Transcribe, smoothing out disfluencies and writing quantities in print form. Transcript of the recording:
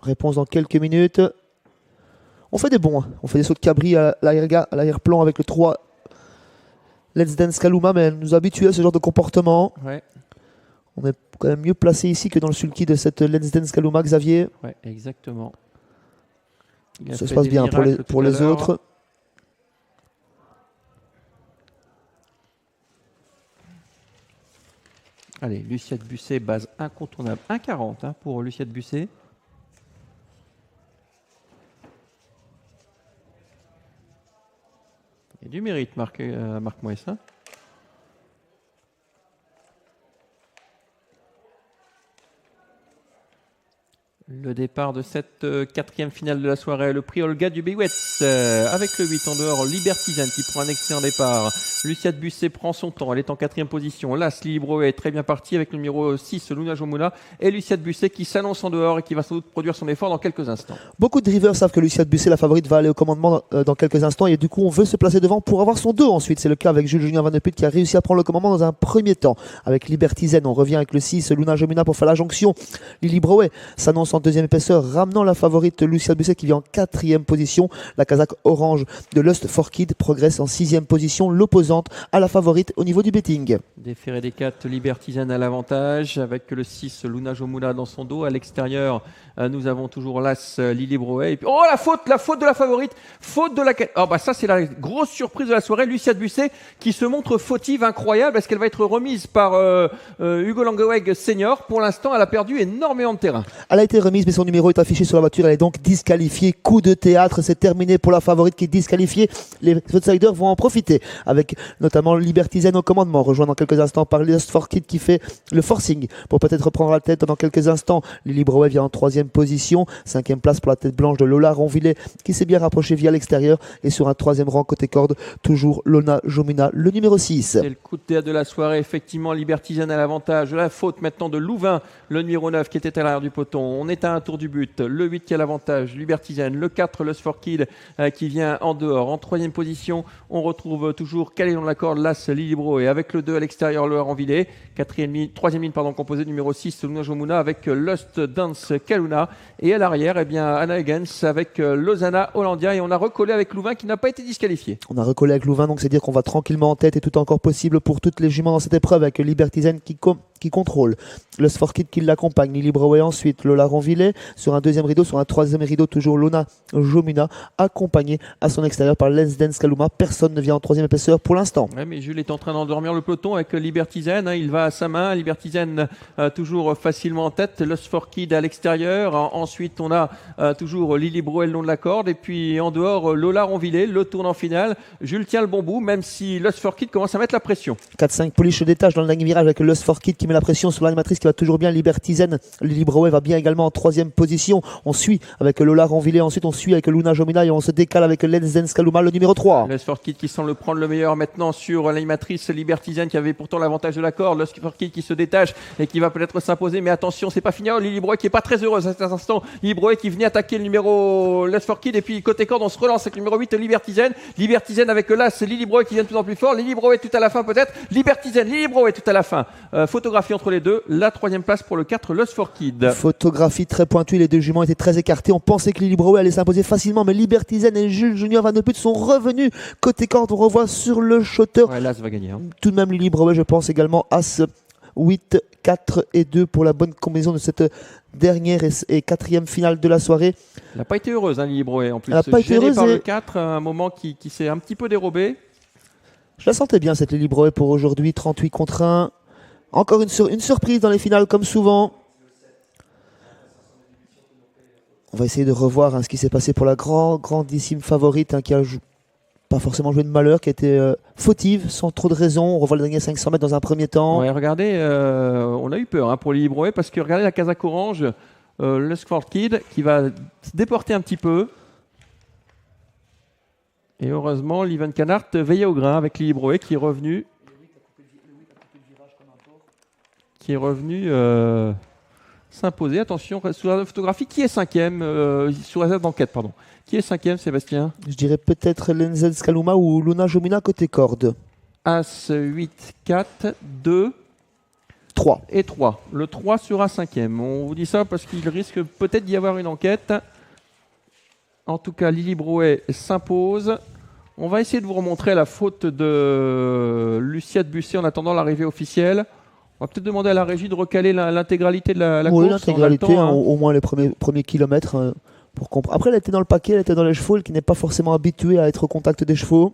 Réponse dans quelques minutes. On fait des bons, hein. On fait des sauts de cabri à l'arrière-plan avec le 3 Let's Dance Kaluma, mais elle nous habitue à ce genre de comportement. Ouais. On est quand même mieux placé ici que dans le sulky de cette Let's Dance Kaluma, Xavier. Ouais, exactement. Ça se passe bien pour les autres. Allez, Luciette Busset, base incontournable. 1,40 hein, pour Luciette Busset. Il y a du mérite, Marc Moès. Hein. Le départ de cette quatrième finale de la soirée, le prix Olga du Biwetz, avec le 8 en dehors, Libertizan qui prend un excellent départ. Luciette Busset prend son temps, elle est en quatrième position. Las Libro est très bien parti avec le numéro 6, Luna Jomuna, et Luciette Busset qui s'annonce en dehors et qui va sans doute produire son effort dans quelques instants. Beaucoup de drivers savent que Luciette Busset, la favorite, va aller au commandement dans quelques instants et du coup on veut se placer devant pour avoir son 2 ensuite. C'est le cas avec Jules Junior Van de Put qui a réussi à prendre le commandement dans un premier temps. Avec Libertizan, on revient avec le 6, Luna Jomuna pour faire la jonction. Lily Broé s'annonce en deuxième épaisseur, ramenant la favorite Luciette Busset qui vient en quatrième position. La casaque orange de Lust for Kid progresse en sixième position, l'opposante à la favorite au niveau du betting. Des ferrés des 4, Libertizan à l'avantage avec le 6, Luna Jomuna dans son dos. À l'extérieur, nous avons toujours l'As, Lily Broé. Et puis, oh, la faute de la favorite, faute de la... Oh, bah ça, c'est la grosse surprise de la soirée. Luciette Busset qui se montre fautive, incroyable. Est-ce qu'elle va être remise par Hugo Langeweg senior? Pour l'instant, elle a perdu énormément de terrain. Elle a été remise, mais son numéro est affiché sur la voiture. Elle est donc disqualifiée. Coup de théâtre, c'est terminé pour la favorite qui est disqualifiée. Les outsiders vont en profiter, avec notamment Libertizan au commandement, rejoint dans quelques instants par Lust for Kid qui fait le forcing pour peut-être reprendre la tête dans quelques instants. Lily Broé vient en troisième position, cinquième place pour la tête blanche de Lola Ronvillet qui s'est bien rapprochée via l'extérieur, et sur un troisième rang côté corde, toujours Lona Jomuna, le numéro 6. C'est le coup de théâtre de la soirée, effectivement. Libertizan à l'avantage. La faute maintenant de Louvain, le numéro 9 qui était à l'arrière du peloton. On est à un tour du but. Le 8 qui a l'avantage, Libertizan. Le 4, Lust for Kid qui vient en dehors. En troisième position, on retrouve toujours Caléon de la corde, Las Lily Broé, avec le 2 à l'extérieur, le Ranvillé. Troisième ligne composée numéro 6, Luna Jomuna, avec Lust Dance Kaluna. Et à l'arrière, eh bien, Anna Higgins avec Lozana Hollandia. Et on a recollé avec Louvain qui n'a pas été disqualifié. On a recollé avec Louvain, donc c'est dire qu'on va tranquillement en tête et tout est encore possible pour toutes les juments dans cette épreuve, avec Libertizan qui contrôle. Lust for Kid qui l'accompagne. Lily Broé ensuite. Lola Ronvillet sur un deuxième rideau. Sur un troisième rideau, toujours Lona Jomuna, accompagné à son extérieur par Let's Dance Kaluma. Personne ne vient en troisième épaisseur pour l'instant. Ouais, mais Jules est en train d'endormir le peloton avec Libertizan. Hein, il va à sa main. Libertizan toujours facilement en tête. Lust for Kid à l'extérieur. Ensuite, on a toujours Lily Broé le long de la corde. Et puis en dehors, Lola Ronvillet, le tournant final. Jules tient le bon bout, même si Lust for Kid commence à mettre la pression. 4-5 Polish détache dans le dernier virage avec Lust for Kid qui met la pression sur l'animatrice qui va toujours bien. Libertizan, Lily Broé va bien également en troisième position. On suit avec Lola Ronvillet, ensuite on suit avec Luna Jomuna et on se décale avec Let's Dance Kaluma, le numéro 3. Lust for Kid qui semble prendre le meilleur maintenant sur l'animatrice Libertizan qui avait pourtant l'avantage de la corde. Lust for Kid qui se détache et qui va peut-être s'imposer, mais attention, c'est pas fini. Oh, Lily Broé qui est pas très heureuse à cet instant. Lily Broé qui venait attaquer le numéro Lust for Kid, et puis côté corde on se relance avec le numéro 8 Libertizan. Libertizan avec l'As Lily Broé qui vient de plus en plus fort. Lily Broé tout à la fin peut-être. Libertizan, Lily Broé tout à la fin. Photographie entre les deux. La troisième place pour le 4 Lust for Kid. Photographie très pointue, les deux juments étaient très écartés. On pensait que Lily Broé allait s'imposer facilement, mais Libertizan et Jules Junior Van de Put sont revenus côté corde. On revoit sur le shotter. Ouais, l'As va gagner. Hein. Tout de même Lily Broé, je pense également As 8, 4 et 2 pour la bonne combinaison de cette dernière et quatrième finale de la soirée. Elle n'a pas été heureuse, hein, Lily Broé. En plus, elle n'a pas été heureuse par le 4, un moment qui s'est un petit peu dérobé. Je la sentais bien cette Lily Broé pour aujourd'hui, 38 contre 1. Encore une surprise dans les finales comme souvent. On va essayer de revoir ce qui s'est passé pour la grandissime favorite qui a pas forcément joué de malheur, qui a été fautive sans trop de raison. On revoit le dernier 500 mètres dans un premier temps. Ouais, regardez, on a eu peur pour Lily Broé parce que regardez la casaque orange, Lust for Kid qui va se déporter un petit peu. Et heureusement, Livan Canart veillait au grain avec Lily Broé qui est revenu. S'imposer. Attention, sur la photographie, qui est cinquième sur réserve d'enquête, pardon. Qui est cinquième, Sébastien? Je dirais peut-être Lenzel Skaluma ou Luna Jomuna côté corde. As 8, 4, 2. 3. Et 3. Le 3 sera 5e. On vous dit ça parce qu'il risque peut-être d'y avoir une enquête. En tout cas, Lily Brouet s'impose. On va essayer de vous remontrer la faute de Lucia de Bussy en attendant l'arrivée officielle. On va peut-être demander à la régie de recaler l'intégralité de la course. Oui, l'intégralité, au moins les premiers kilomètres. Pour comprendre. Après, elle était dans le paquet, elle était dans les chevaux, elle qui n'est pas forcément habituée à être au contact des chevaux.